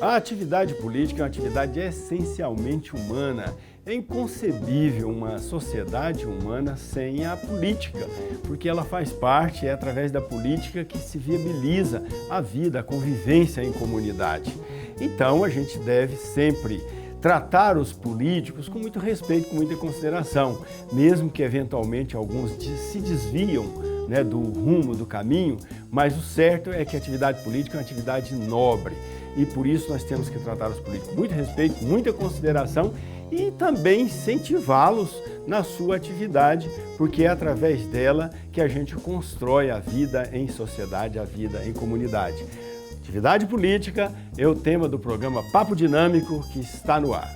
A atividade política é uma atividade essencialmente humana. É inconcebível uma sociedade humana sem a política, porque ela faz parte, é através da política que se viabiliza a vida, a convivência em comunidade. Então, a gente deve sempre tratar os políticos com muito respeito, com muita consideração, mesmo que eventualmente alguns se desviam, né, do rumo, do caminho, mas o certo é que a atividade política é uma atividade nobre e por isso nós temos que tratar os políticos com muito respeito, muita consideração e também incentivá-los na sua atividade, porque é através dela que a gente constrói a vida em sociedade, a vida em comunidade. Atividade política é o tema do programa Papo Dinâmico que está no ar.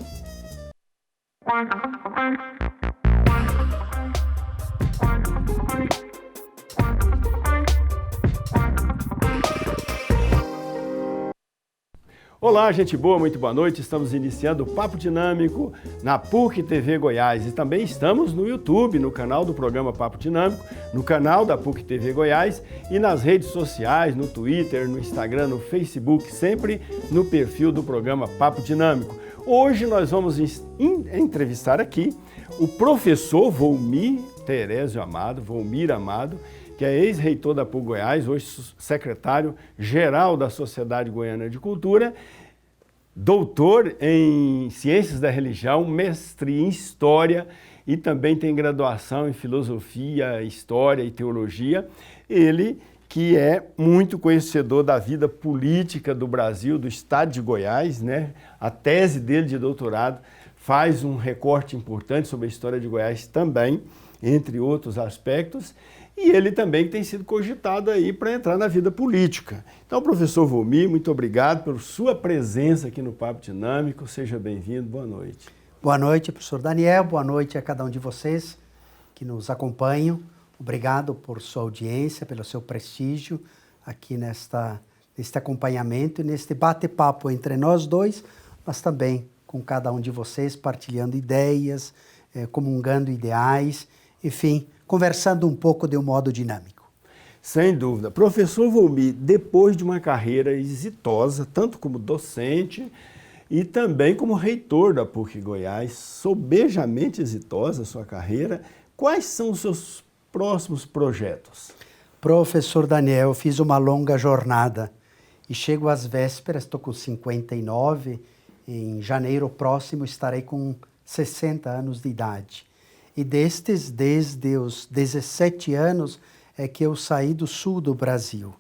Olá, gente boa, muito boa noite. Estamos iniciando o Papo Dinâmico na PUC TV Goiás e também estamos no YouTube, no canal do programa Papo Dinâmico, no canal da PUC TV Goiás e nas redes sociais, no Twitter, no Instagram, no Facebook, sempre no perfil do programa Papo Dinâmico. Hoje nós vamos entrevistar aqui o professor Volmir Amado, que é ex-reitor da PUC Goiás, hoje secretário-geral da Sociedade Goiana de Cultura, doutor em Ciências da Religião, mestre em História e também tem graduação em Filosofia, História e Teologia. Ele que é muito conhecedor da vida política do Brasil, do estado de Goiás, né? A tese dele de doutorado faz um recorte importante sobre a história de Goiás também, entre outros aspectos. E ele também tem sido cogitado aí para entrar na vida política. Então, professor Volmir, muito obrigado pela sua presença aqui no Papo Dinâmico. Seja bem-vindo, boa noite. Boa noite, professor Daniel, boa noite a cada um de vocês que nos acompanham. Obrigado por sua audiência, pelo seu prestígio aqui neste acompanhamento e neste bate-papo entre nós dois, mas também com cada um de vocês, partilhando ideias, comungando ideais, enfim, conversando um pouco de um modo dinâmico. Sem dúvida. Professor Volmir, depois de uma carreira exitosa, tanto como docente e também como reitor da PUC Goiás, sobejamente exitosa a sua carreira, quais são os seus próximos projetos? Professor Daniel, eu fiz uma longa jornada e chego às vésperas, estou com 59, em janeiro próximo estarei com 60 anos de idade. E desde os 17 anos é que eu saí do sul do Brasil.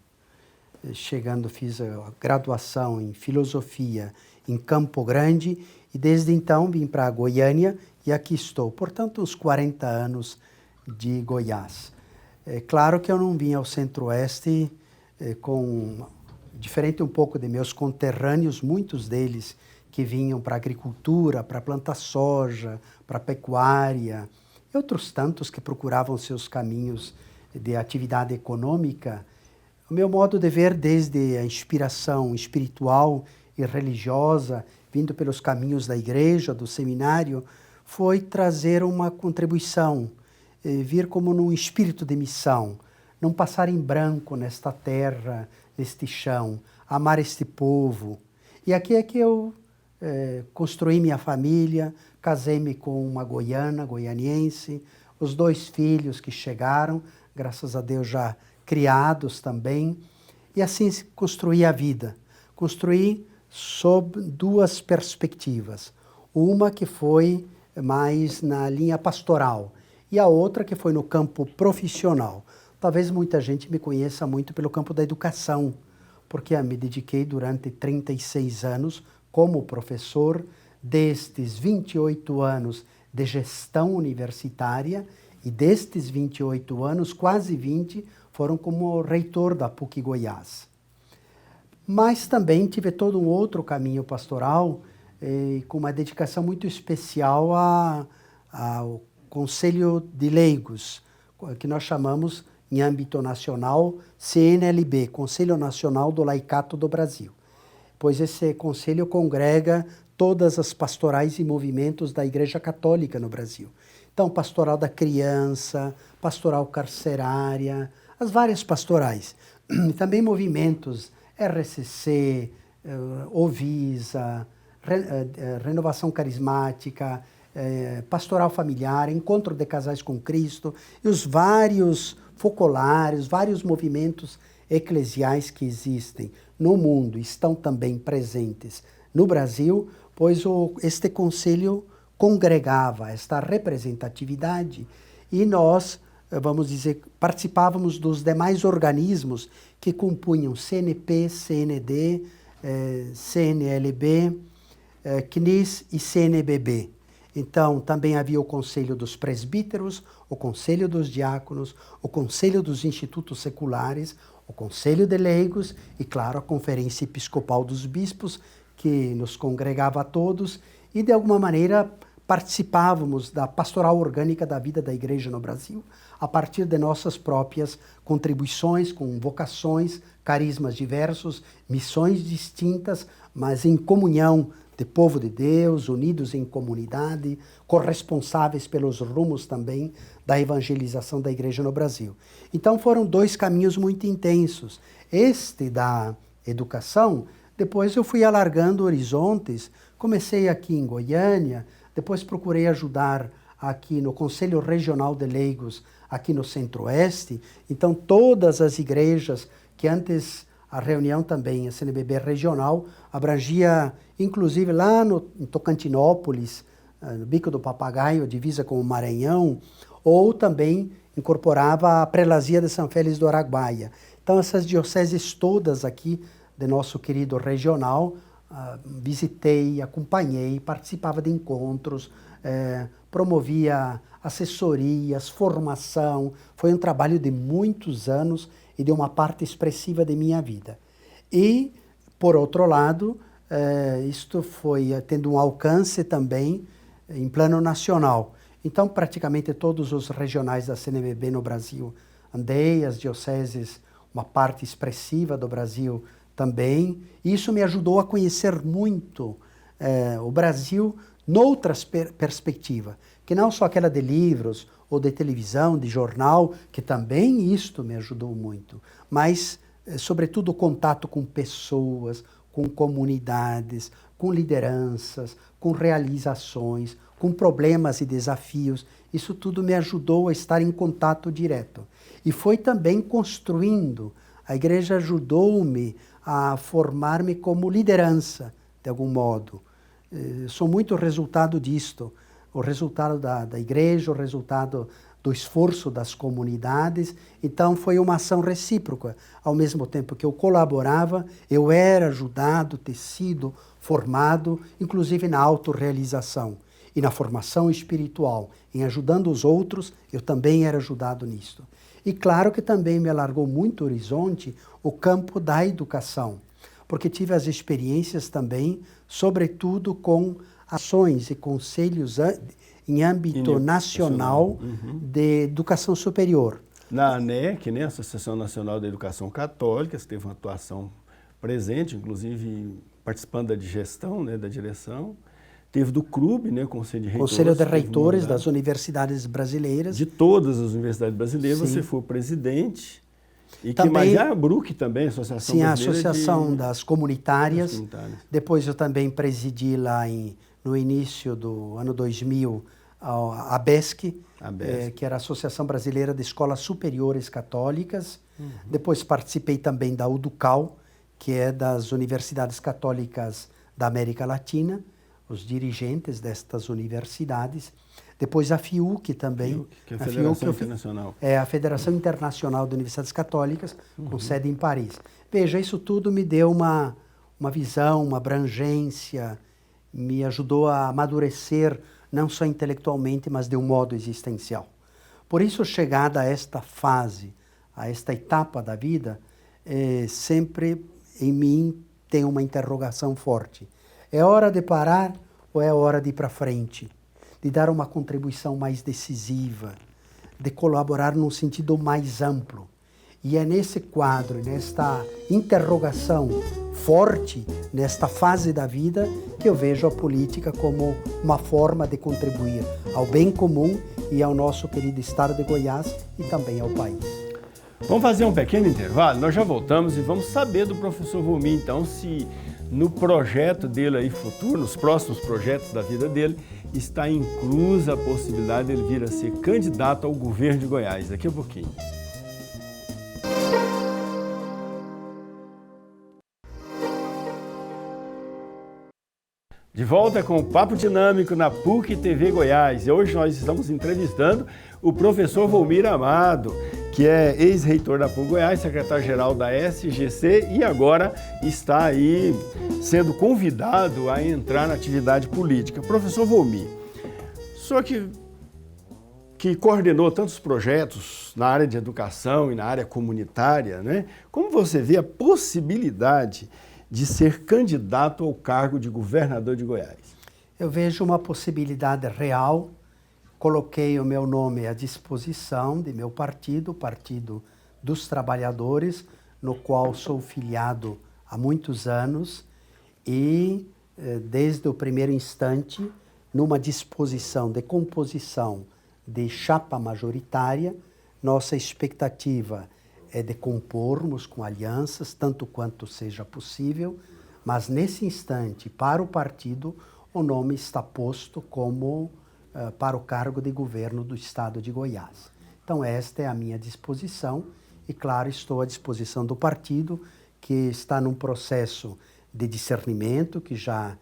Chegando, fiz a graduação em filosofia em Campo Grande e desde então vim para Goiânia e aqui estou. Portanto, uns 40 anos de Goiás. É claro que eu não vim ao Centro-Oeste diferente um pouco de meus conterrâneos, muitos deles que vinham para a agricultura, para plantar soja, para a pecuária, e outros tantos que procuravam seus caminhos de atividade econômica. O meu modo de ver, desde a inspiração espiritual e religiosa, vindo pelos caminhos da igreja, do seminário, foi trazer uma contribuição, vir como num espírito de missão, não passar em branco nesta terra, neste chão, amar este povo. E aqui é que eu construí minha família, casei-me com uma goianiense, os 2 filhos que chegaram, graças a Deus já criados também, e assim construí a vida. Construí sob 2 perspectivas, uma que foi mais na linha pastoral e a outra que foi no campo profissional. Talvez muita gente me conheça muito pelo campo da educação, porque me dediquei durante 36 anos como professor, destes 28 anos de gestão universitária e destes 28 anos, quase 20, foram como reitor da PUC Goiás. Mas também tive todo um outro caminho pastoral, com uma dedicação muito especial ao Conselho de Leigos, que nós chamamos em âmbito nacional CNLB, Conselho Nacional do Laicato do Brasil. Pois esse conselho congrega todas as pastorais e movimentos da Igreja Católica no Brasil. Então, pastoral da criança, pastoral carcerária, as várias pastorais. Também movimentos RCC, Ovisa, Renovação Carismática, Pastoral Familiar, Encontro de Casais com Cristo, e os vários focolares, vários movimentos eclesiais que existem no mundo, estão também presentes no Brasil, pois este conselho congregava esta representatividade e nós, vamos dizer, participávamos dos demais organismos que compunham CNP, CND, CNLB, CNIS e CNBB. Então, também havia o Conselho dos Presbíteros, o Conselho dos Diáconos, o Conselho dos Institutos Seculares, o Conselho de Leigos e, claro, a Conferência Episcopal dos Bispos, que nos congregava a todos e, de alguma maneira, participávamos da pastoral orgânica da vida da Igreja no Brasil, a partir de nossas próprias contribuições, com vocações, carismas diversos, missões distintas, mas em comunhão de povo de Deus, unidos em comunidade, corresponsáveis pelos rumos também da evangelização da Igreja no Brasil. Então foram dois caminhos muito intensos. Este da educação, depois eu fui alargando horizontes, comecei aqui em Goiânia, depois procurei ajudar aqui no Conselho Regional de Leigos, aqui no Centro-Oeste. Então todas as igrejas que antes a reunião também, a CNBB regional, abrangia, inclusive lá em Tocantinópolis, no Bico do Papagaio, divisa com o Maranhão, ou também incorporava a prelazia de São Félix do Araguaia. Então essas dioceses todas aqui do nosso querido regional, visitei, acompanhei, participava de encontros, promovia assessorias, formação. Foi um trabalho de muitos anos e de uma parte expressiva de minha vida. E, por outro lado, isto foi tendo um alcance também em plano nacional. Então, praticamente todos os regionais da CNBB no Brasil andei, as dioceses, uma parte expressiva do Brasil também. Isso me ajudou a conhecer muito o Brasil noutras perspectivas, que não só aquela de livros ou de televisão, de jornal, que também isto me ajudou muito, mas, sobretudo, o contato com pessoas, com comunidades, com lideranças, com realizações, com problemas e desafios. Isso tudo me ajudou a estar em contato direto. E foi também construindo. A igreja ajudou-me a formar-me como liderança, de algum modo. Sou muito resultado disto. O resultado da igreja, o resultado do esforço das comunidades. Então, foi uma ação recíproca. Ao mesmo tempo que eu colaborava, eu era ajudado, tecido, formado, inclusive na autorrealização e na formação espiritual. Em ajudando os outros, eu também era ajudado nisto. E claro que também me alargou muito o horizonte o campo da educação, porque tive as experiências também, sobretudo com ações e conselhos em âmbito nacional de educação superior. Na ANEC, né, Associação Nacional da Educação Católica, você teve uma atuação presente, inclusive participando da digestão, né, da direção. Teve do CRUB, né, Conselho de Reitores. Conselho de Reitores das Universidades Brasileiras. De todas as universidades brasileiras, sim. Você foi o presidente. E também, que mais? A ABRUC também, Associação sim, Brasileira. Sim, a Associação das Comunitárias. Depois eu também presidi lá no início do ano 2000 a ABESC, que era a Associação Brasileira de Escolas Superiores Católicas. Depois participei também da UDUCAL, que é das Universidades Católicas da América Latina, os dirigentes destas universidades. Depois a FIUC também. Que é a Federação Internacional. É a Federação Internacional de Universidades Católicas, com sede em Paris. Veja, isso tudo me deu uma visão, uma abrangência, me ajudou a amadurecer, não só intelectualmente, mas de um modo existencial. Por isso, chegada a esta fase, a esta etapa da vida, sempre em mim tem uma interrogação forte. É hora de parar ou é hora de ir para frente? De dar uma contribuição mais decisiva, de colaborar num sentido mais amplo. E é nesse quadro, nesta interrogação forte, nesta fase da vida, que eu vejo a política como uma forma de contribuir ao bem comum e ao nosso querido estado de Goiás e também ao país. Vamos fazer um pequeno intervalo, nós já voltamos e vamos saber do professor Volmir, então, se no projeto dele aí futuro, nos próximos projetos da vida dele, está inclusa a possibilidade de ele vir a ser candidato ao governo de Goiás. Daqui a pouquinho. De volta com o Papo Dinâmico na PUC TV Goiás. E hoje nós estamos entrevistando o professor Volmir Amado, que é ex-reitor da PUC Goiás, secretário-geral da SGC e agora está aí sendo convidado a entrar na atividade política. Professor Volmir, só que coordenou tantos projetos na área de educação e na área comunitária, né? Como você vê a possibilidade de ser candidato ao cargo de governador de Goiás? Eu vejo uma possibilidade real. Coloquei o meu nome à disposição de meu partido, o Partido dos Trabalhadores, no qual sou filiado há muitos anos e, desde o primeiro instante, numa disposição de composição de chapa majoritária, nossa expectativa é de compormos com alianças, tanto quanto seja possível, mas nesse instante, para o partido, o nome está posto como para o cargo de governo do estado de Goiás. Então esta é a minha disposição e, claro, estou à disposição do partido, que está num processo de discernimento, que já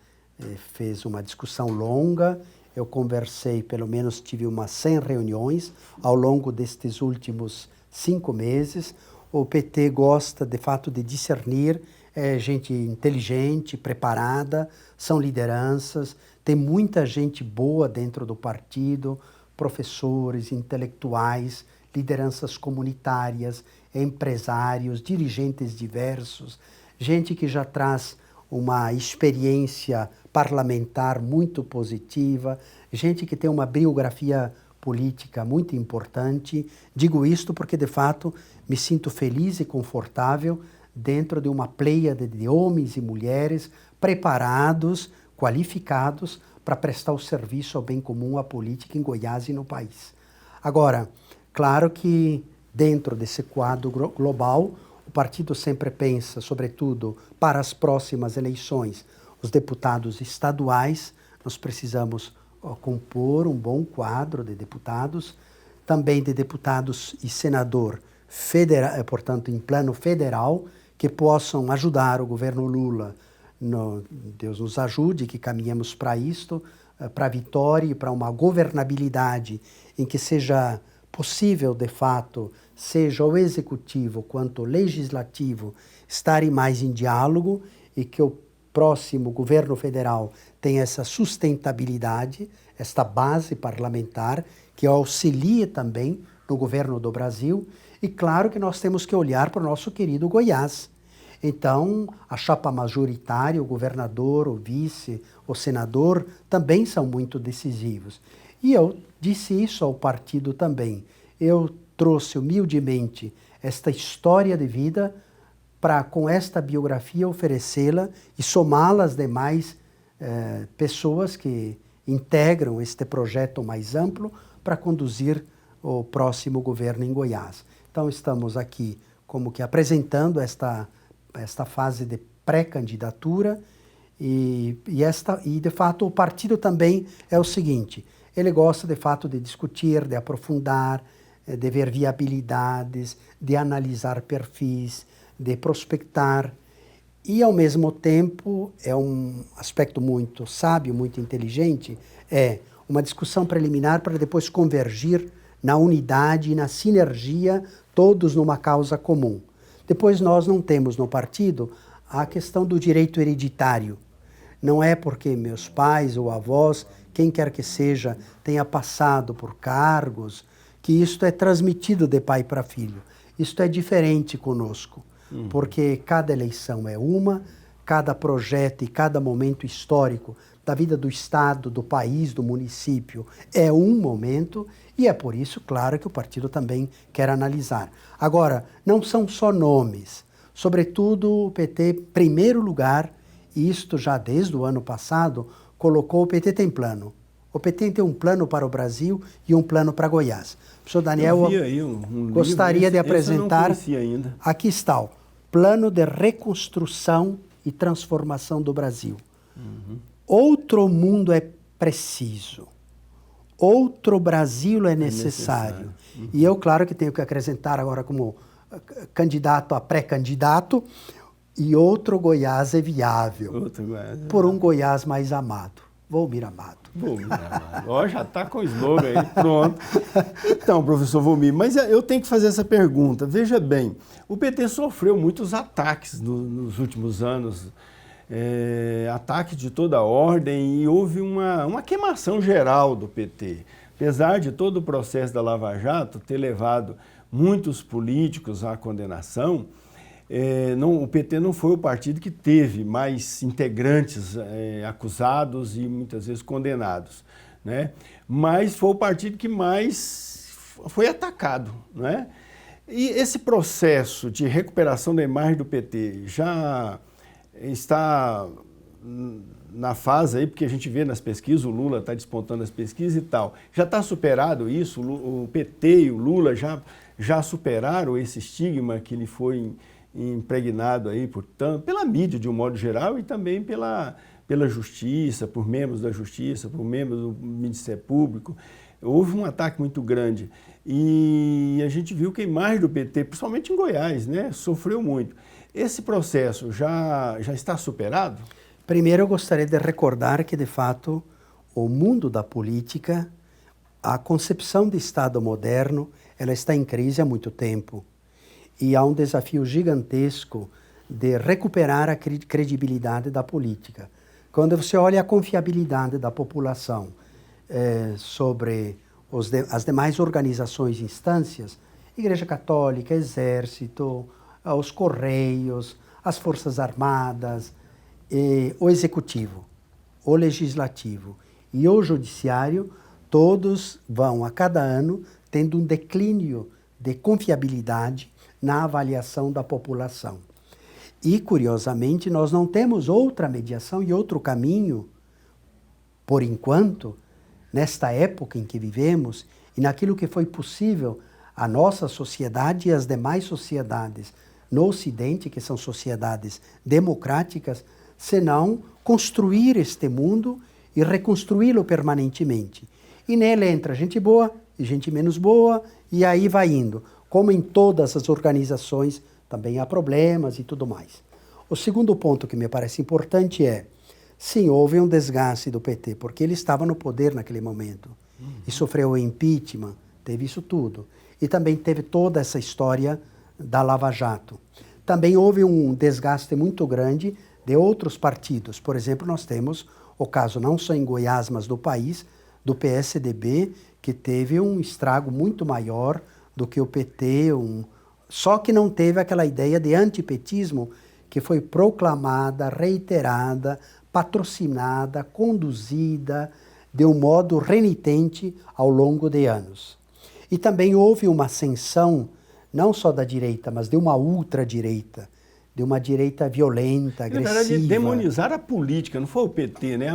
fez uma discussão longa. Eu conversei, pelo menos tive umas 100 reuniões ao longo destes últimos 5 meses. O PT gosta, de fato, de discernir, é gente inteligente, preparada, são lideranças, tem muita gente boa dentro do partido, professores, intelectuais, lideranças comunitárias, empresários, dirigentes diversos, gente que já traz uma experiência parlamentar muito positiva, gente que tem uma biografia política muito importante. Digo isto porque, de fato, me sinto feliz e confortável dentro de uma pleiade de homens e mulheres preparados, qualificados para prestar o serviço ao bem comum, à política em Goiás e no país. Agora, claro que dentro desse quadro global, o partido sempre pensa, sobretudo, para as próximas eleições, os deputados estaduais. Nós precisamos compor um bom quadro de deputados, também de deputados e senador federal, portanto, em plano federal, que possam ajudar o governo Lula. Deus nos ajude, que caminhemos para isto, para a vitória e para uma governabilidade em que seja possível, de fato, seja o executivo quanto o legislativo estarem mais em diálogo e que o próximo governo federal tenha essa sustentabilidade, esta base parlamentar que auxilie também no governo do Brasil. E claro que nós temos que olhar para o nosso querido Goiás. Então, a chapa majoritária, o governador, o vice, o senador, também são muito decisivos. E eu disse isso ao partido também. Eu trouxe humildemente esta história de vida para, com esta biografia, oferecê-la e somá-la às demais pessoas que integram este projeto mais amplo para conduzir o próximo governo em Goiás. Então, estamos aqui como que apresentando esta fase de pré-candidatura e, de fato, o partido também é o seguinte: ele gosta, de fato, de discutir, de aprofundar, de ver viabilidades, de analisar perfis, de prospectar. E, ao mesmo tempo, é um aspecto muito sábio, muito inteligente, é uma discussão preliminar para depois convergir na unidade e na sinergia, todos numa causa comum. Depois nós não temos no partido a questão do direito hereditário. Não é porque meus pais ou avós, quem quer que seja, tenha passado por cargos, que isto é transmitido de pai para filho. Isto é diferente conosco, porque cada eleição é uma, cada projeto e cada momento histórico da vida do Estado, do país, do município é um momento, e é por isso, claro, que o partido também quer analisar. Agora, não são só nomes. Sobretudo, o PT, em primeiro lugar, e isto já desde o ano passado, colocou: o PT tem plano. O PT tem um plano para o Brasil e um plano para Goiás. O professor Daniel, eu vi aí gostaria de apresentar. Esse eu não conhecia ainda. Aqui está o Plano de Reconstrução e transformação do Brasil. Outro mundo é preciso. Outro Brasil é necessário. E eu, claro, que tenho que acrescentar agora como candidato a pré-candidato, e outro Goiás é viável. Outro Goiás. Por um Goiás mais amado. Volmir Amado. Volmir Amado. Ó, já está com o slogan aí, pronto. Então, professor Volmir, mas eu tenho que fazer essa pergunta. Veja bem, o PT sofreu muitos ataques nos últimos anos, ataques de toda ordem, e houve uma queimação geral do PT. Apesar de todo o processo da Lava Jato ter levado muitos políticos à condenação, o PT não foi o partido que teve mais integrantes acusados e muitas vezes condenados, né? Mas foi o partido que mais foi atacado, né? E esse processo de recuperação da imagem do PT já está na fase aí, porque a gente vê nas pesquisas, o Lula está despontando as pesquisas e tal, já está superado isso? O PT e o Lula já superaram esse estigma que ele foi impregnado aí, portanto, pela mídia de um modo geral e também pela justiça, por membros da justiça, por membros do Ministério Público. Houve um ataque muito grande e a gente viu que a imagem do PT, principalmente em Goiás, né, sofreu muito. Esse processo já está superado? Primeiro, eu gostaria de recordar que, de fato, o mundo da política, a concepção de Estado moderno, ela está em crise há muito tempo. E há um desafio gigantesco de recuperar a credibilidade da política. Quando você olha a confiabilidade da população sobre as demais organizações e instâncias, Igreja Católica, Exército, os Correios, as Forças Armadas, o Executivo, o Legislativo e o Judiciário, todos vão a cada ano tendo um declínio de confiabilidade na avaliação da população. E, curiosamente, nós não temos outra mediação e outro caminho, por enquanto, nesta época em que vivemos e naquilo que foi possível à nossa sociedade e às demais sociedades no Ocidente, que são sociedades democráticas, senão construir este mundo e reconstruí-lo permanentemente. E nele entra gente boa e gente menos boa, e aí vai indo. Como em todas as organizações, também há problemas e tudo mais. O segundo ponto que me parece importante sim, houve um desgaste do PT, porque ele estava no poder naquele momento. E sofreu o impeachment, teve isso tudo. E também teve toda essa história da Lava Jato. Também houve um desgaste muito grande de outros partidos. Por exemplo, nós temos o caso, não só em Goiás, mas do país, do PSDB, que teve um estrago muito maior do que o PT, só que não teve aquela ideia de antipetismo que foi proclamada, reiterada, patrocinada, conduzida de um modo renitente ao longo de anos. E também houve uma ascensão, não só da direita, mas de uma ultradireita, de uma direita violenta, agressiva. Na verdade, demonizar a política, não foi o PT, né?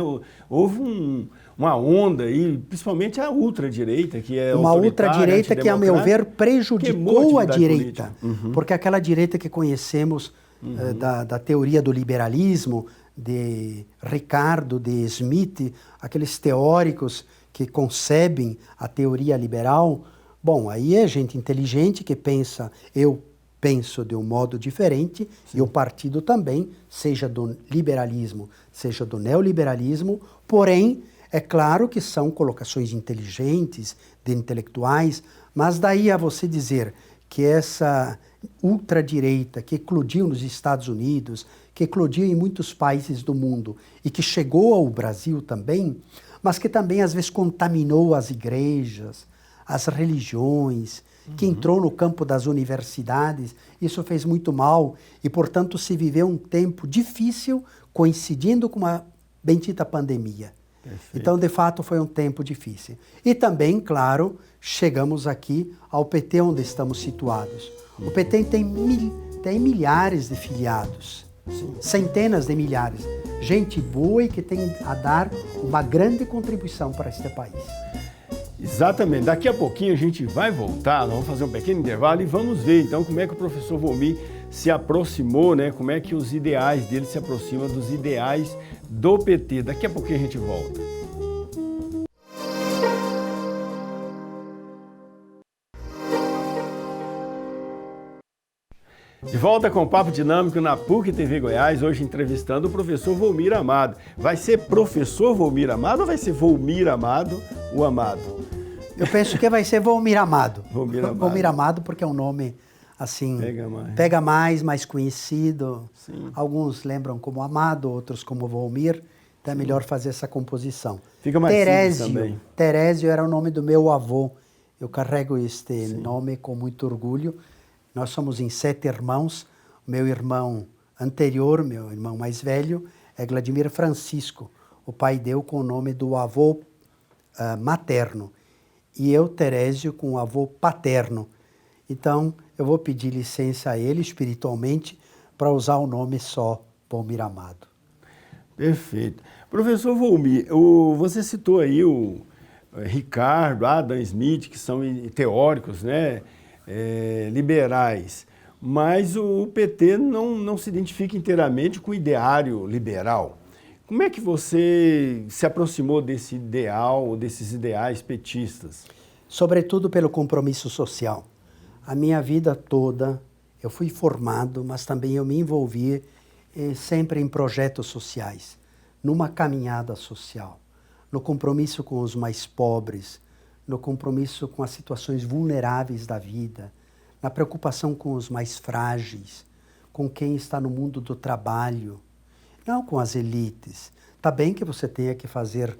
Houve uma onda aí, principalmente a ultradireita, que é uma ultradireita que, a meu ver, prejudicou a direita. Porque aquela direita que conhecemos da teoria do liberalismo, de Ricardo, de Smith, aqueles teóricos que concebem a teoria liberal, bom, aí é gente inteligente que pensa, eu penso de um modo diferente, sim, e o partido também, seja do liberalismo, seja do neoliberalismo, porém, é claro que são colocações inteligentes, de intelectuais, mas daí a você dizer que essa ultradireita que eclodiu nos Estados Unidos, que eclodiu em muitos países do mundo e que chegou ao Brasil também, mas que também às vezes contaminou as igrejas, as religiões, que entrou no campo das universidades, isso fez muito mal e, portanto, se viveu um tempo difícil coincidindo com uma bendita pandemia. Perfeito. Então, de fato, foi um tempo difícil. E também, claro, chegamos aqui ao PT onde estamos situados. O PT tem milhares de filiados, sim, centenas de milhares. Gente boa e que tem a dar uma grande contribuição para este país. Exatamente. Daqui a pouquinho a gente vai voltar, nós vamos fazer um pequeno intervalo e vamos ver então como é que o professor Volmir se aproximou, né? Como é que os ideais dele se aproximam dos ideais do PT. Daqui a pouquinho a gente volta. De volta com o Papo Dinâmico na PUC TV Goiás, hoje entrevistando o professor Volmir Amado. Vai ser professor Volmir Amado ou vai ser Volmir Amado, o Amado? Eu penso que vai ser Volmir Amado. Volmir Amado. Volmir Amado porque é um nome, assim, pega mais conhecido. Sim. Alguns lembram como Amado, outros como Volmir. Então é melhor fazer essa composição. Fica mais Terésio, simples também. Terésio era o nome do meu avô. Eu carrego este nome com muito orgulho. Nós somos em 7 irmãos. O meu irmão anterior, meu irmão mais velho, é Vladimir Francisco. O pai deu com o nome do avô materno. E eu, Terésio, com o avô paterno. Então, eu vou pedir licença a ele, espiritualmente, para usar o nome só, Volmir Amado. Perfeito. Professor Volmir, você citou aí o Ricardo, Adam Smith, que são teóricos, né? Liberais, mas o PT não se identifica inteiramente com o ideário liberal. Como é que você se aproximou desse ideal, desses ideais petistas? Sobretudo pelo compromisso social. A minha vida toda eu fui formado, mas também eu me envolvi sempre em projetos sociais, numa caminhada social, no compromisso com os mais pobres, no compromisso com as situações vulneráveis da vida, na preocupação com os mais frágeis, com quem está no mundo do trabalho, não com as elites. Está bem que você tenha que fazer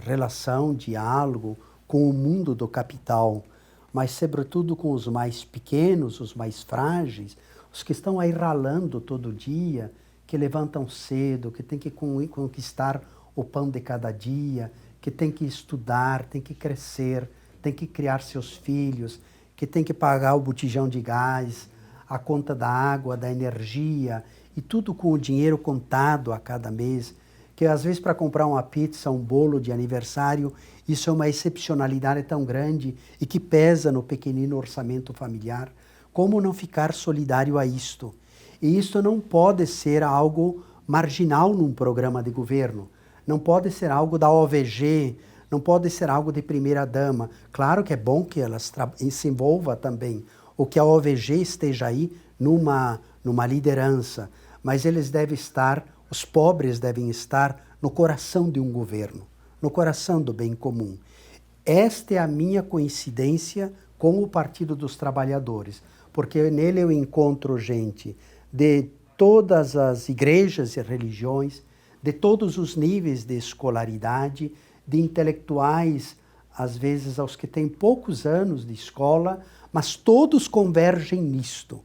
relação, diálogo com o mundo do capital, mas sobretudo com os mais pequenos, os mais frágeis, os que estão aí ralando todo dia, que levantam cedo, que têm que conquistar o pão de cada dia, que tem que estudar, tem que crescer, tem que criar seus filhos, que tem que pagar o botijão de gás, a conta da água, da energia, e tudo com o dinheiro contado a cada mês, que às vezes para comprar uma pizza, um bolo de aniversário, isso é uma excepcionalidade tão grande e que pesa no pequenino orçamento familiar. Como não ficar solidário a isto? E isto não pode ser algo marginal num programa de governo. Não pode ser algo da OVG, não pode ser algo de primeira-dama. Claro que é bom que ela se envolva também, ou que a OVG esteja aí numa liderança, mas eles devem estar, os pobres devem estar no coração de um governo, no coração do bem comum. Esta é a minha coincidência com o Partido dos Trabalhadores, porque nele eu encontro gente de todas as igrejas e religiões, de todos os níveis de escolaridade, de intelectuais, às vezes aos que têm poucos anos de escola, mas todos convergem nisto.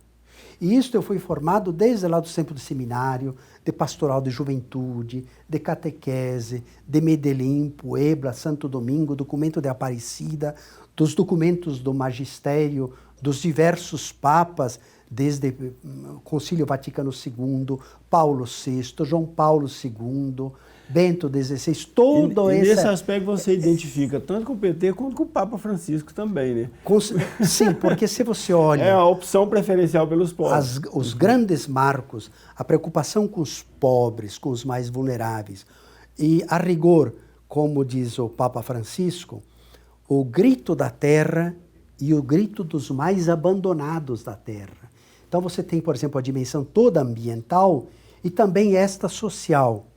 E isto eu fui formado desde lá do tempo do seminário, de pastoral de juventude, de catequese, de Medellín, Puebla, Santo Domingo, documento de Aparecida, dos documentos do magistério, dos diversos papas, desde o Concílio Vaticano II, Paulo VI, João Paulo II, Bento XVI, todo esse... E nesse aspecto você identifica tanto com o PT quanto com o Papa Francisco também, né? Sim, porque se você olha... É a opção preferencial pelos pobres. Os grandes marcos, a preocupação com os pobres, com os mais vulneráveis, e a rigor, como diz o Papa Francisco, o grito da terra e o grito dos mais abandonados da terra. Então você tem, por exemplo, a dimensão toda ambiental e também esta social.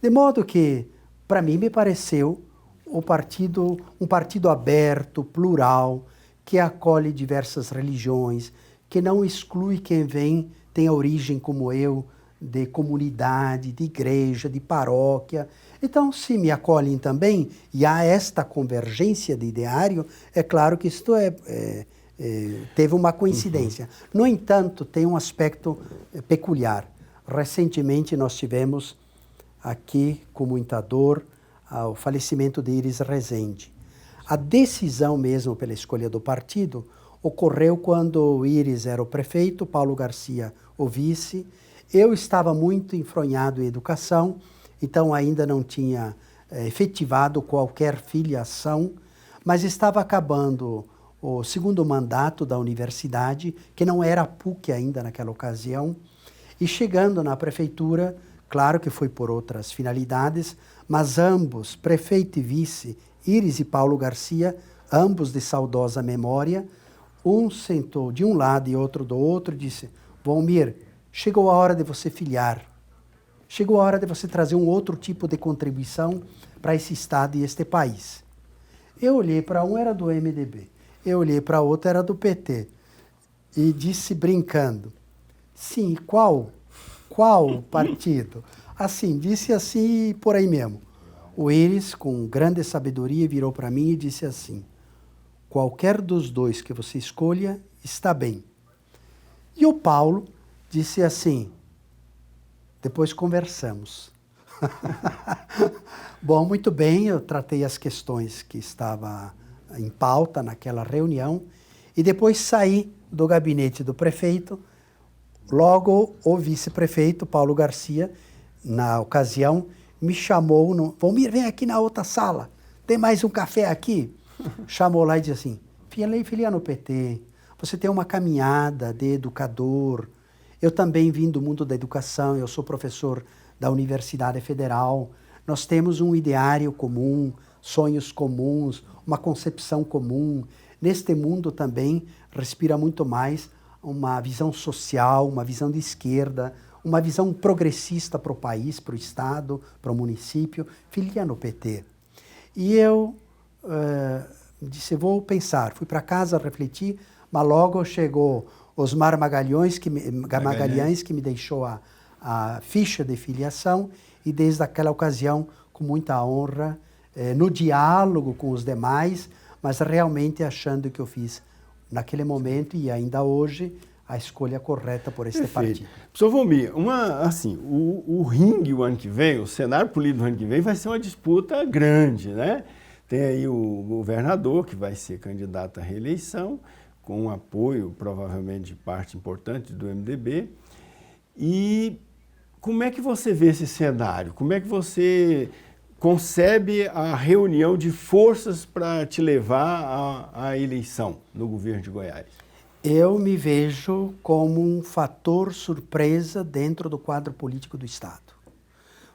De modo que, para mim, me pareceu um partido aberto, plural, que acolhe diversas religiões, que não exclui quem tem a origem como eu, de comunidade, de igreja, de paróquia. Então, se me acolhem também, e há esta convergência de ideário, é claro que isto teve uma coincidência. No entanto, tem um aspecto peculiar. Recentemente nós tivemos aqui, com muita dor, o falecimento de Iris Rezende. A decisão mesmo pela escolha do partido ocorreu quando o Iris era o prefeito, Paulo Garcia o vice. Eu estava muito enfronhado em educação, então ainda não tinha efetivado qualquer filiação, mas estava acabando o segundo mandato da universidade, que não era a PUC ainda naquela ocasião, e chegando na prefeitura, claro que foi por outras finalidades, mas ambos, prefeito e vice, Íris e Paulo Garcia, ambos de saudosa memória, um sentou de um lado e outro do outro e disse: Valmir, chegou a hora de você filiar. Chegou a hora de você trazer um outro tipo de contribuição para esse estado e este país. Eu olhei para um, era do MDB. Eu olhei para outro, era do PT. E disse brincando: sim, qual partido? Assim, disse assim por aí mesmo. O Íris, com grande sabedoria, virou para mim e disse assim: qualquer dos dois que você escolha está bem. E o Paulo disse assim: depois conversamos. Bom, muito bem, eu tratei as questões que estavam em pauta naquela reunião e depois saí do gabinete do prefeito. Logo, o vice-prefeito, Paulo Garcia, na ocasião, me chamou, Valmir, vem aqui na outra sala, tem mais um café aqui? Chamou lá e disse assim: filia no PT, você tem uma caminhada de educador, eu também vim do mundo da educação, eu sou professor da Universidade Federal, nós temos um ideário comum, sonhos comuns, uma concepção comum. Neste mundo também respira muito mais uma visão social, uma visão de esquerda, uma visão progressista para o país, para o Estado, para o município, filia no PT. E eu disse, vou pensar. Fui para casa refletir, mas logo chegou Osmar Magalhães, que me deixou a ficha de filiação, e desde aquela ocasião, com muita honra, no diálogo com os demais, mas realmente achando que eu fiz, naquele momento e ainda hoje, a escolha correta por este partido. Professor Valmir, o ringue o ano que vem, o cenário político do ano que vem vai ser uma disputa grande, né? Tem aí o governador, que vai ser candidato à reeleição, com um apoio, provavelmente, de parte importante do MDB. E como é que você vê esse cenário? Como é que você concebe a reunião de forças para te levar à eleição no governo de Goiás? Eu me vejo como um fator surpresa dentro do quadro político do Estado.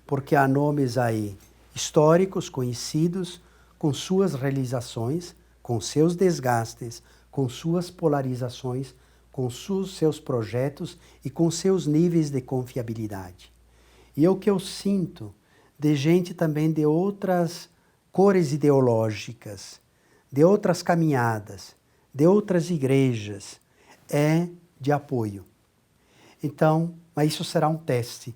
Porque há nomes aí históricos, conhecidos, com suas realizações, com seus desgastes, com suas polarizações, com seus projetos e com seus níveis de confiabilidade. E é o que eu sinto de gente também de outras cores ideológicas, de outras caminhadas, de outras igrejas, é de apoio. Então, mas isso será um teste.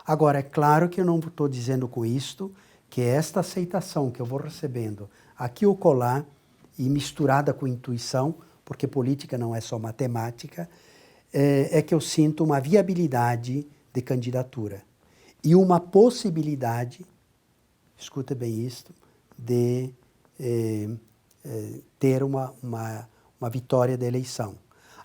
Agora, é claro que eu não estou dizendo com isto que esta aceitação que eu vou recebendo aqui ou colar e misturada com intuição, porque política não é só matemática, é que eu sinto uma viabilidade de candidatura e uma possibilidade, escuta bem isto, de ter uma vitória da eleição.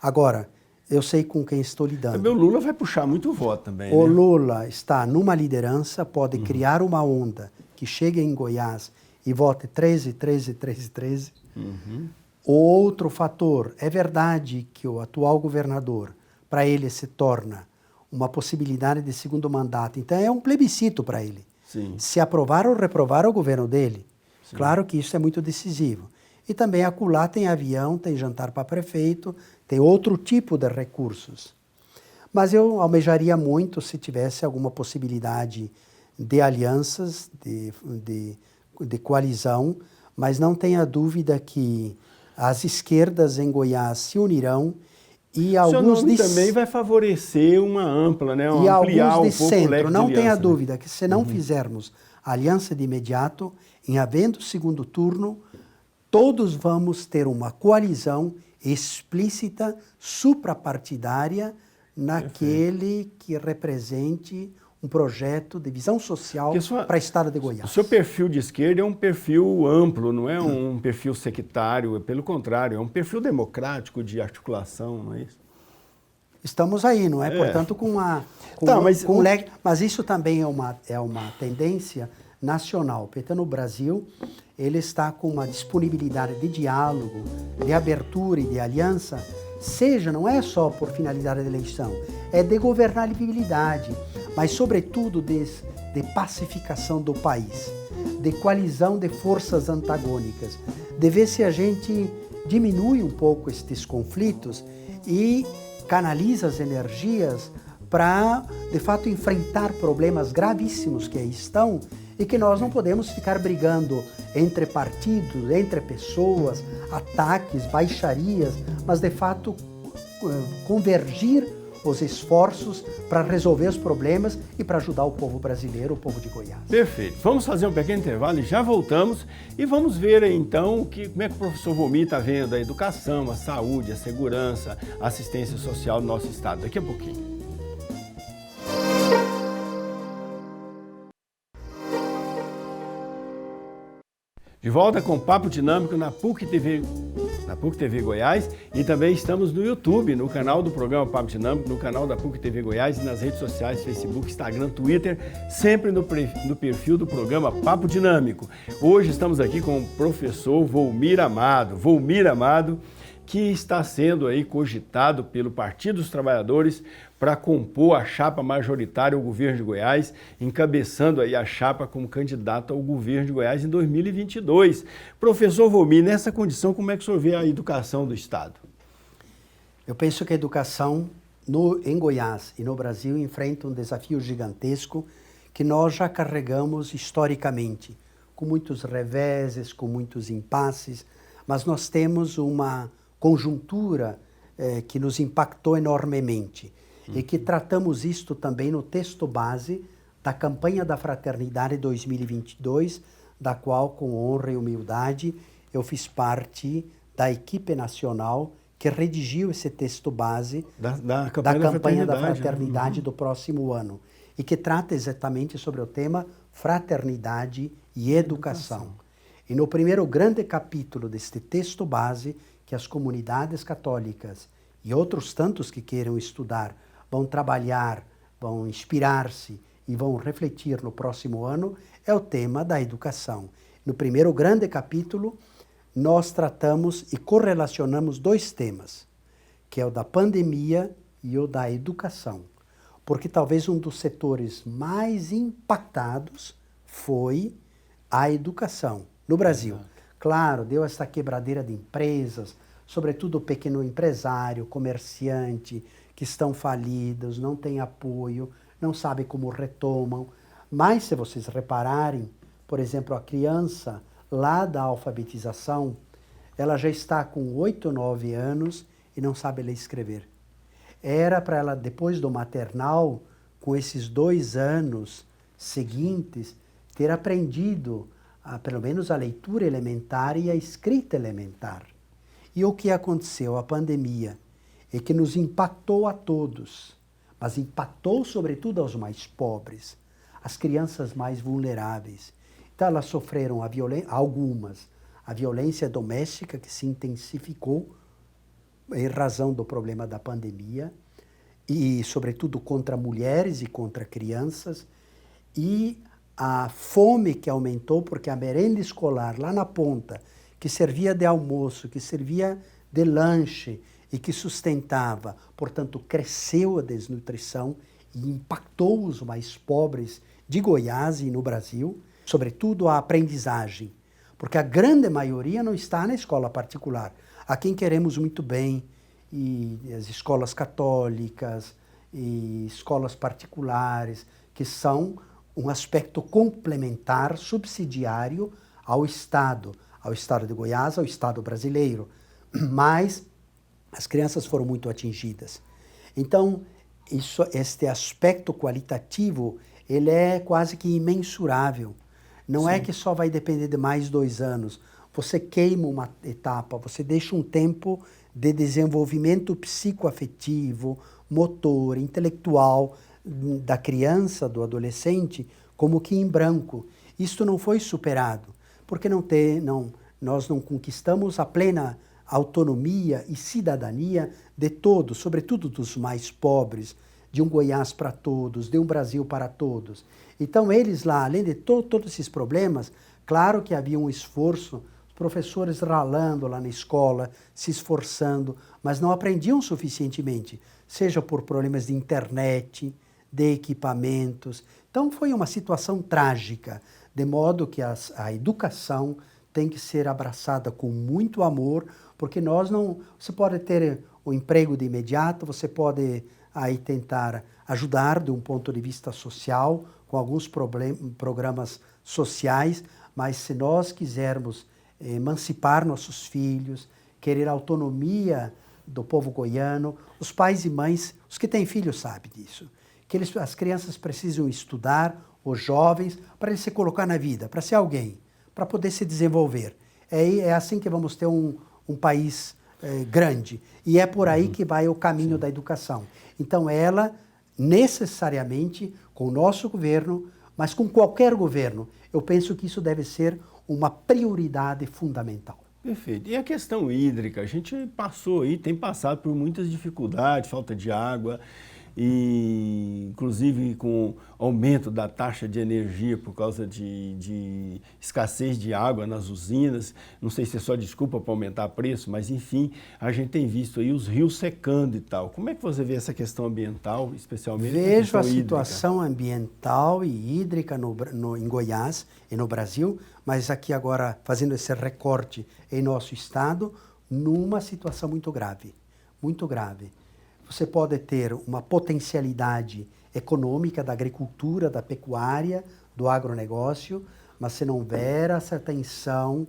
Agora, eu sei com quem estou lidando. Também o Lula vai puxar muito voto também, O né? Lula está numa liderança, pode criar uma onda que chegue em Goiás e vote 13. O outro fator, é verdade que o atual governador, para ele se torna uma possibilidade de segundo mandato. Então é um plebiscito para ele. Sim. Se aprovar ou reprovar o governo dele. Sim. Claro que isso é muito decisivo. E também acolá tem avião, tem jantar para prefeito, tem outro tipo de recursos. Mas eu almejaria muito se tivesse alguma possibilidade de alianças, de coalizão, mas não tenha dúvida que as esquerdas em Goiás se unirão e alguns seu nome também vai favorecer uma ampla, né? E Ampliar alguns de um pouco o leque centro. de Não tenha aliança, dúvida que se não fizermos aliança de imediato, em havendo segundo turno, todos vamos ter uma coalizão explícita, suprapartidária, naquele que represente um projeto de visão social para o estado de Goiás. O seu perfil de esquerda é um perfil amplo, não é um perfil sectário, pelo contrário, é um perfil democrático de articulação, não é isso? Estamos aí, não é? Portanto, mas isso também é uma tendência nacional. O PT no Brasil, ele está com uma disponibilidade de diálogo, de abertura e de aliança, não é só por finalidade de eleição, é de governabilidade, mas sobretudo de pacificação do país, de coalizão de forças antagônicas, de ver se a gente diminui um pouco estes conflitos e canaliza as energias para, de fato, enfrentar problemas gravíssimos que aí estão e que nós não podemos ficar brigando entre partidos, entre pessoas, ataques, baixarias, mas, de fato, convergir os esforços para resolver os problemas e para ajudar o povo brasileiro, o povo de Goiás. Perfeito. Vamos fazer um pequeno intervalo e já voltamos e vamos ver aí, então como é que o professor Volmir está vendo a educação, a saúde, a segurança, a assistência social no nosso estado. Daqui a pouquinho. De volta com Papo Dinâmico na PUC TV Goiás e também estamos no YouTube, no canal do programa Papo Dinâmico, no canal da PUC TV Goiás e nas redes sociais, Facebook, Instagram, Twitter, sempre no perfil do programa Papo Dinâmico. Hoje estamos aqui com o professor Volmir Amado, que está sendo aí cogitado pelo Partido dos Trabalhadores para compor a chapa majoritária ao governo de Goiás, encabeçando aí a chapa como candidato ao governo de Goiás em 2022. Professor Volmir, nessa condição, como é que o senhor vê a educação do Estado? Eu penso que a educação em Goiás e no Brasil enfrenta um desafio gigantesco que nós já carregamos historicamente, com muitos reveses, com muitos impasses, mas nós temos uma conjuntura que nos impactou enormemente e que tratamos isto também no texto base da campanha da Fraternidade 2022, da qual, com honra e humildade, eu fiz parte da equipe nacional que redigiu esse texto base da campanha da Fraternidade do próximo ano e que trata exatamente sobre o tema Fraternidade e Educação. E no primeiro grande capítulo deste texto base, que as comunidades católicas e outros tantos que queiram estudar vão trabalhar, vão inspirar-se e vão refletir no próximo ano, é o tema da educação. No primeiro grande capítulo, nós tratamos e correlacionamos dois temas, que é o da pandemia e o da educação, porque talvez um dos setores mais impactados foi a educação no Brasil. Claro, deu essa quebradeira de empresas, sobretudo o pequeno empresário, comerciante, que estão falidos, não têm apoio, não sabem como retomam. Mas, se vocês repararem, por exemplo, a criança lá da alfabetização, ela já está com 8, 9 anos e não sabe ler e escrever. Era para ela, depois do maternal, com esses 2 anos seguintes, ter aprendido pelo menos a leitura elementar e a escrita elementar. E o que aconteceu? A pandemia, é que nos impactou a todos, mas impactou sobretudo aos mais pobres, as crianças mais vulneráveis. Então elas sofreram algumas, a violência doméstica que se intensificou em razão do problema da pandemia, e sobretudo contra mulheres e contra crianças, e a fome que aumentou, porque a merenda escolar lá na ponta, que servia de almoço, que servia de lanche e que sustentava, portanto, cresceu a desnutrição e impactou os mais pobres de Goiás e no Brasil, sobretudo a aprendizagem, porque a grande maioria não está na escola particular. A quem queremos muito bem, e as escolas católicas e escolas particulares, que são um aspecto complementar, subsidiário ao Estado de Goiás, ao Estado brasileiro. Mas as crianças foram muito atingidas. Então, este aspecto qualitativo, ele é quase que imensurável. Não é que só vai depender de mais 2 anos. Você queima uma etapa, você deixa um tempo de desenvolvimento psicoafetivo, motor, intelectual da criança, do adolescente, como que em branco. Isto não foi superado, porque nós não conquistamos a plena autonomia e cidadania de todos, sobretudo dos mais pobres, de um Goiás para todos, de um Brasil para todos. Então eles lá, além de todos esses problemas, claro que havia um esforço, os professores ralando lá na escola, se esforçando, mas não aprendiam suficientemente, seja por problemas de internet, de equipamentos. Então foi uma situação trágica, de modo que a educação tem que ser abraçada com muito amor, porque nós não... Você pode ter um emprego de imediato, você pode aí tentar ajudar de um ponto de vista social, com alguns programas sociais, mas se nós quisermos emancipar nossos filhos, querer autonomia do povo goiano, os pais e mães, os que têm filhos sabem disso, que as crianças precisam estudar, os jovens, para eles se colocar na vida, para ser alguém, para poder se desenvolver. É assim que vamos ter um país grande. E é por aí que vai o caminho da educação. Então ela, necessariamente, com o nosso governo, mas com qualquer governo, eu penso que isso deve ser uma prioridade fundamental. Perfeito. E a questão hídrica? A gente passou aí, tem passado por muitas dificuldades, falta de água, e inclusive com aumento da taxa de energia por causa de escassez de água nas usinas. Não sei se é só desculpa para aumentar preço, mas enfim, a gente tem visto aí os rios secando e tal. Como é que você vê essa questão ambiental, especialmente Vejo a hídrica? situação ambiental e hídrica em Goiás e no Brasil, mas aqui agora fazendo esse recorte em nosso estado, numa situação muito grave, muito grave. Você pode ter uma potencialidade econômica da agricultura, da pecuária, do agronegócio, mas se não houver essa atenção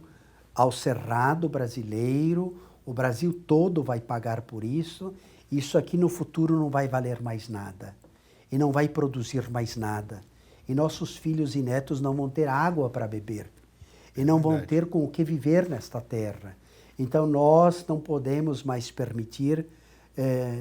ao cerrado brasileiro, o Brasil todo vai pagar por isso. Isso aqui no futuro não vai valer mais nada e não vai produzir mais nada. E nossos filhos e netos não vão ter água para beber e não vão ter com o que viver nesta terra. Então nós não podemos mais permitir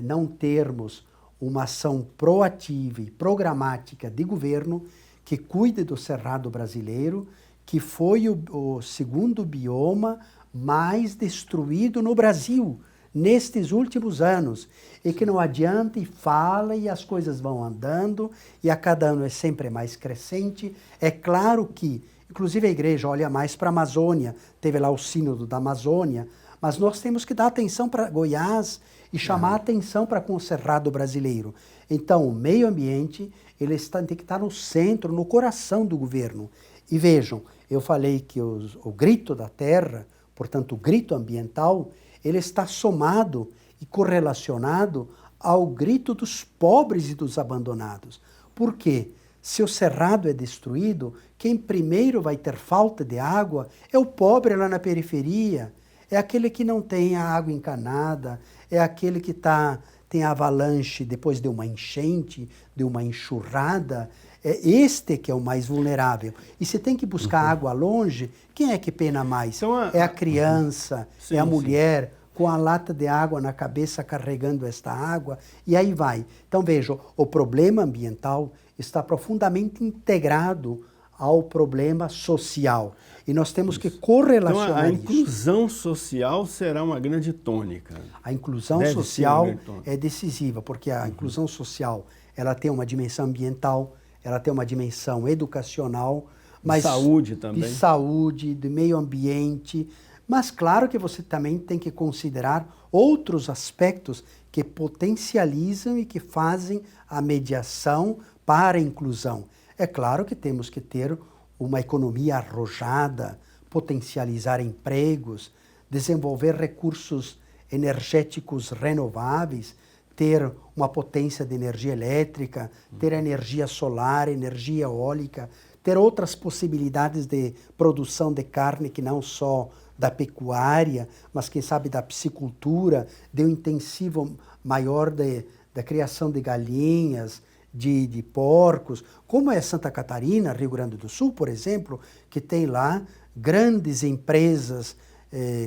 não termos uma ação proativa e programática de governo que cuide do cerrado brasileiro, que foi o segundo bioma mais destruído no Brasil nestes últimos anos, e que não adianta e fala e as coisas vão andando e a cada ano é sempre mais crescente. É claro que, inclusive a igreja olha mais para a Amazônia, teve lá o sínodo da Amazônia, mas nós temos que dar atenção para Goiás e chamar atenção para com o cerrado brasileiro. Então, o meio ambiente ele tem que estar no centro, no coração do governo. E vejam, eu falei que o grito da terra, portanto, o grito ambiental, ele está somado e correlacionado ao grito dos pobres e dos abandonados. Por quê? Se o cerrado é destruído, quem primeiro vai ter falta de água é o pobre lá na periferia, é aquele que não tem a água encanada, é aquele que tem avalanche depois de uma enchente, de uma enxurrada. É este que é o mais vulnerável. E se tem que buscar água longe, quem é que pena mais? Então, é a criança, é a mulher com a lata de água na cabeça carregando esta água, e aí vai. Então vejam, o problema ambiental está profundamente integrado ao problema social. E nós temos que correlacionar então, a isso. inclusão social será uma grande tônica. A inclusão social é decisiva, porque a inclusão social ela tem uma dimensão ambiental, ela tem uma dimensão educacional, mas de saúde também. De saúde, de meio ambiente. Mas claro que você também tem que considerar outros aspectos que potencializam e que fazem a mediação para a inclusão. É claro que temos que ter uma economia arrojada, potencializar empregos, desenvolver recursos energéticos renováveis, ter uma potência de energia elétrica, ter energia solar, energia eólica, ter outras possibilidades de produção de carne que não só da pecuária, mas quem sabe da piscicultura, de um intensivo maior da criação de galinhas, de porcos, como é Santa Catarina, Rio Grande do Sul, por exemplo, que tem lá grandes empresas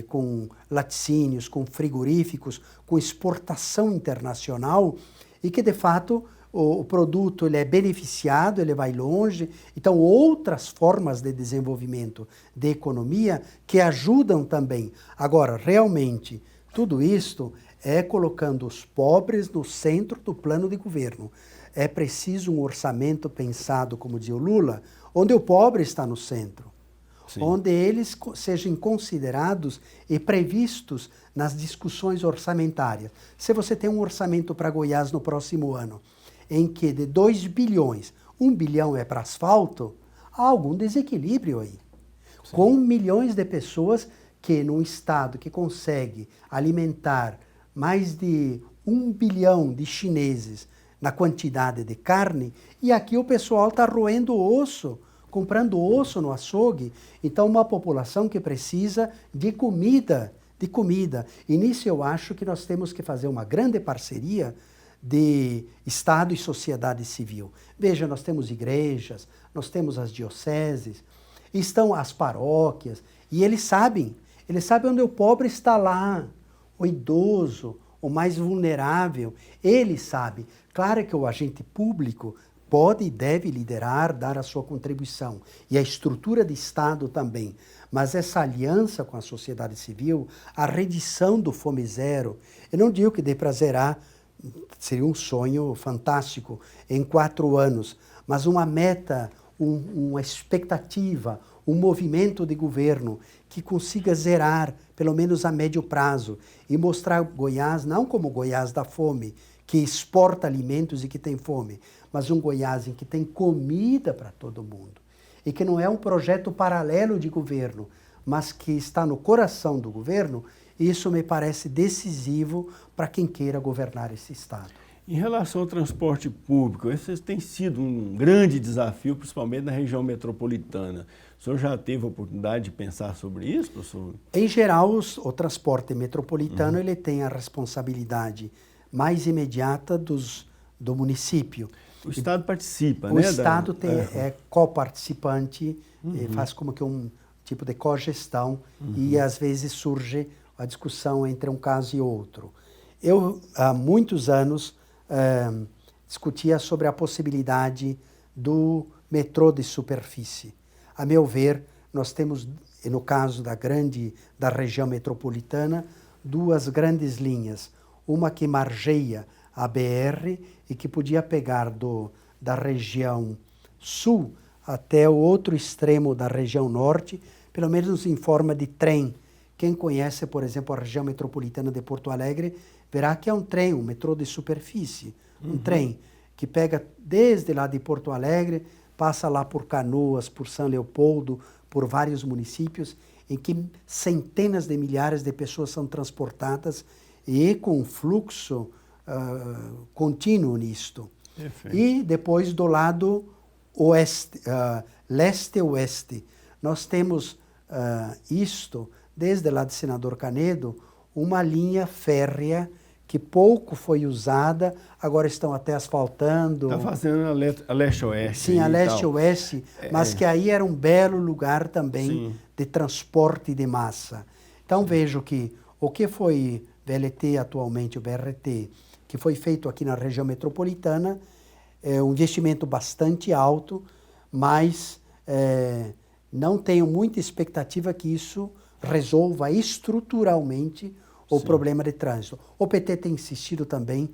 com laticínios, com frigoríficos, com exportação internacional, e que de fato o produto ele é beneficiado, ele vai longe. Então outras formas de desenvolvimento de economia que ajudam também. Agora, realmente, tudo isto é colocando os pobres no centro do plano de governo. É preciso um orçamento pensado, como dizia o Lula, onde o pobre está no centro. Sim. Onde eles sejam considerados e previstos nas discussões orçamentárias. Se você tem um orçamento para Goiás no próximo ano, em que de 2 bilhões, 1 bilhão é para asfalto, há algum desequilíbrio aí. Sim. Com milhões de pessoas que num estado que consegue alimentar mais de 1 bilhão de chineses na quantidade de carne, e aqui o pessoal está roendo osso, comprando osso no açougue. Então, uma população que precisa de comida, E nisso eu acho que nós temos que fazer uma grande parceria de Estado e sociedade civil. Veja, nós temos igrejas, nós temos as dioceses, estão as paróquias, e eles sabem onde o pobre está lá, o idoso, o mais vulnerável, ele sabe. Claro que o agente público pode e deve liderar, dar a sua contribuição, e a estrutura de Estado também. Mas essa aliança com a sociedade civil, a redição do Fome Zero, eu não digo que dê para zerar, seria um sonho fantástico, em 4 anos, mas uma meta, uma expectativa, um movimento de governo que consiga zerar, pelo menos a médio prazo, e mostrar Goiás não como Goiás da fome, que exporta alimentos e que tem fome, mas um Goiás em que tem comida para todo mundo. E que não é um projeto paralelo de governo, mas que está no coração do governo. Isso me parece decisivo para quem queira governar esse Estado. Em relação ao transporte público, esse tem sido um grande desafio, principalmente na região metropolitana. O senhor já teve a oportunidade de pensar sobre isso, professor? Em geral, o transporte metropolitano ele tem a responsabilidade mais imediata do município. O Estado participa, né? O Estado é coparticipante, faz como que um tipo de cogestão, e às vezes surge a discussão entre um caso e outro. Eu, há muitos anos, discutia sobre a possibilidade do metrô de superfície. A meu ver, nós temos, no caso da região metropolitana, 2 grandes linhas. Uma que margeia a BR e que podia pegar da região sul até o outro extremo da região norte, pelo menos em forma de trem. Quem conhece, por exemplo, a região metropolitana de Porto Alegre, verá que é um trem, um metrô de superfície. Um trem que pega desde lá de Porto Alegre, passa lá por Canoas, por São Leopoldo, por vários municípios, em que centenas de milhares de pessoas são transportadas e com um fluxo contínuo nisto. Perfeito. E depois do lado oeste, leste-oeste, nós temos isto, desde lá de Senador Canedo, uma linha férrea que pouco foi usada, agora estão até asfaltando. Está fazendo a leste-oeste. Sim, a leste-oeste, mas que aí era um belo lugar também de transporte de massa. Então vejo que o que foi VLT atualmente, o BRT, que foi feito aqui na região metropolitana, é um investimento bastante alto, mas não tenho muita expectativa que isso resolva estruturalmente o problema de trânsito. O PT tem insistido também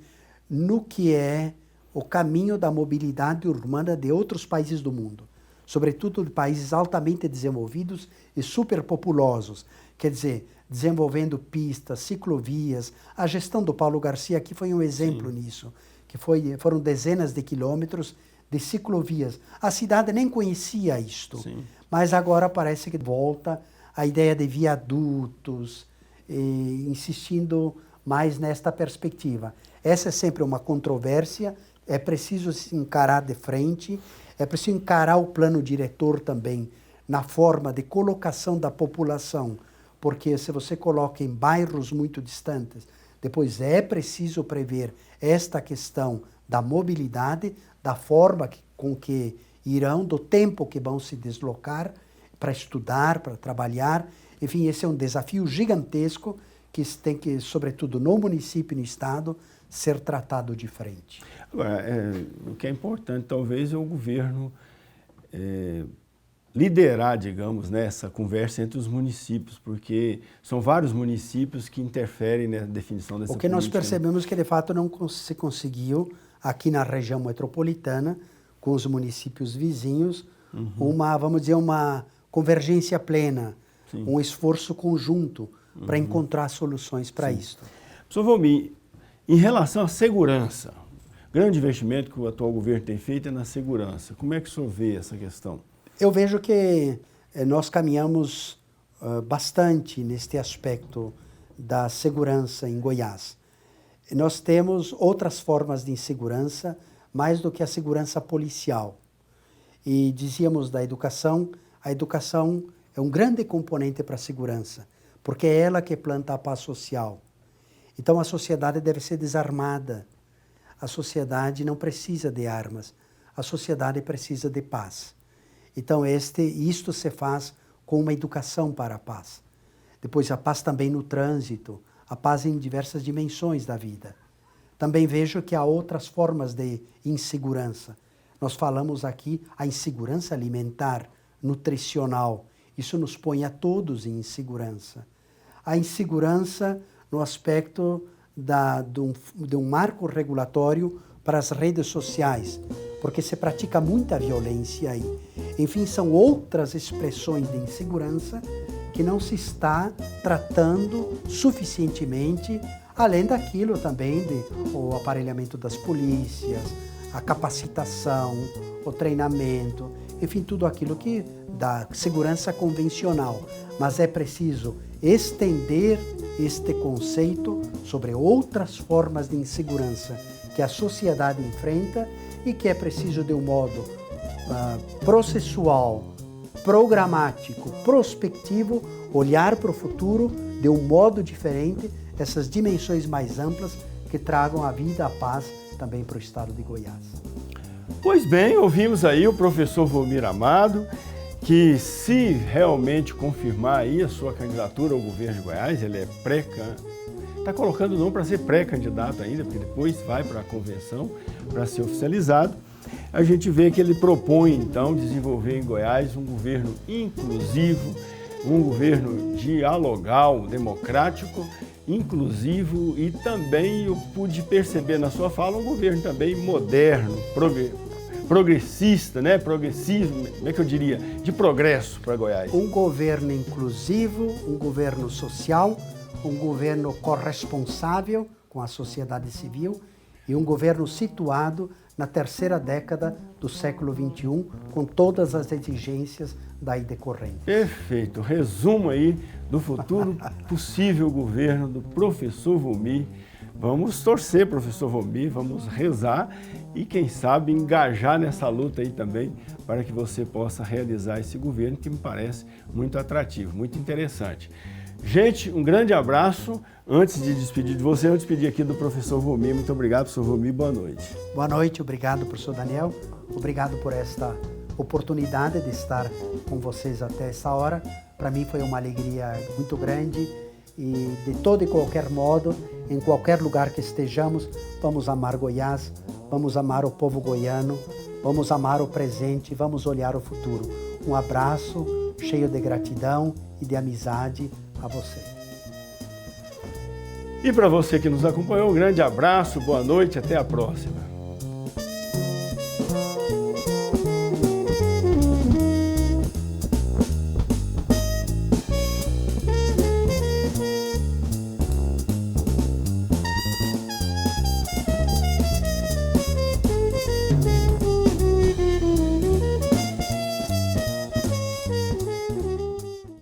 no que é o caminho da mobilidade urbana de outros países do mundo, sobretudo de países altamente desenvolvidos e superpopulosos, quer dizer, desenvolvendo pistas, ciclovias. A gestão do Paulo Garcia aqui foi um exemplo nisso, que foram dezenas de quilômetros de ciclovias. A cidade nem conhecia isto, mas agora parece que volta a ideia de viadutos, insistindo mais nesta perspectiva. Essa é sempre uma controvérsia, é preciso se encarar de frente, é preciso encarar o plano diretor também na forma de colocação da população, porque se você coloca em bairros muito distantes, depois é preciso prever esta questão da mobilidade, da forma com que irão, do tempo que vão se deslocar para estudar, para trabalhar. Enfim, esse é um desafio gigantesco que tem que, sobretudo no município e no Estado, ser tratado de frente. Agora, o que é importante talvez é o governo liderar, digamos, né, essa conversa entre os municípios, porque são vários municípios que interferem na definição dessa política. O que nós percebemos que, de fato, não se conseguiu, aqui na região metropolitana, com os municípios vizinhos, vamos dizer, uma convergência plena, sim, um esforço conjunto para encontrar soluções para isso. Professor Volmir, em relação à segurança, grande investimento que o atual governo tem feito é na segurança. Como é que o senhor vê essa questão? Eu vejo que nós caminhamos bastante neste aspecto da segurança em Goiás. Nós temos outras formas de insegurança, mais do que a segurança policial. E dizíamos da educação, a educação é um grande componente para a segurança, porque é ela que planta a paz social. Então a sociedade deve ser desarmada. A sociedade não precisa de armas, a sociedade precisa de paz. Então isto se faz com uma educação para a paz. Depois a paz também no trânsito, a paz em diversas dimensões da vida. Também vejo que há outras formas de insegurança. Nós falamos aqui a insegurança alimentar, nutricional. Isso nos põe a todos em insegurança. A insegurança no aspecto de um marco regulatório para as redes sociais, porque se pratica muita violência aí. Enfim, são outras expressões de insegurança que não se está tratando suficientemente, além daquilo também o aparelhamento das polícias, a capacitação, o treinamento, enfim, tudo aquilo que dá segurança convencional. Mas é preciso estender este conceito sobre outras formas de insegurança que a sociedade enfrenta e que é preciso, de um modo processual, programático, prospectivo, olhar para o futuro de um modo diferente, essas dimensões mais amplas que tragam a vida, a paz também para o estado de Goiás. Pois bem, ouvimos aí o professor Volmir Amado, que se realmente confirmar aí a sua candidatura ao governo de Goiás, ele é está colocando o nome para ser pré-candidato ainda, porque depois vai para a convenção para ser oficializado. A gente vê que ele propõe, então, desenvolver em Goiás um governo inclusivo, um governo dialogal, democrático, inclusivo e também, eu pude perceber na sua fala, um governo também moderno, progressista, né? Progressivo, como é que eu diria? De progresso para Goiás. Um governo inclusivo, um governo social, um governo corresponsável com a sociedade civil e um governo situado na terceira década do século XXI, com todas as exigências daí decorrentes. Perfeito. Resumo aí do futuro possível governo do professor Volmir. Vamos torcer, professor Volmir, vamos rezar e, quem sabe, engajar nessa luta aí também para que você possa realizar esse governo que me parece muito atrativo, muito interessante. Gente, um grande abraço. Antes de despedir de você, eu despedir aqui do professor Volmir. Muito obrigado, professor Volmir. Boa noite. Boa noite. Obrigado, professor Daniel. Obrigado por esta oportunidade de estar com vocês até essa hora. Para mim foi uma alegria muito grande e, de todo e qualquer modo, em qualquer lugar que estejamos, vamos amar Goiás, vamos amar o povo goiano, vamos amar o presente, vamos olhar o futuro. Um abraço cheio de gratidão e de amizade a você. E para você que nos acompanhou, um grande abraço, boa noite, até a próxima.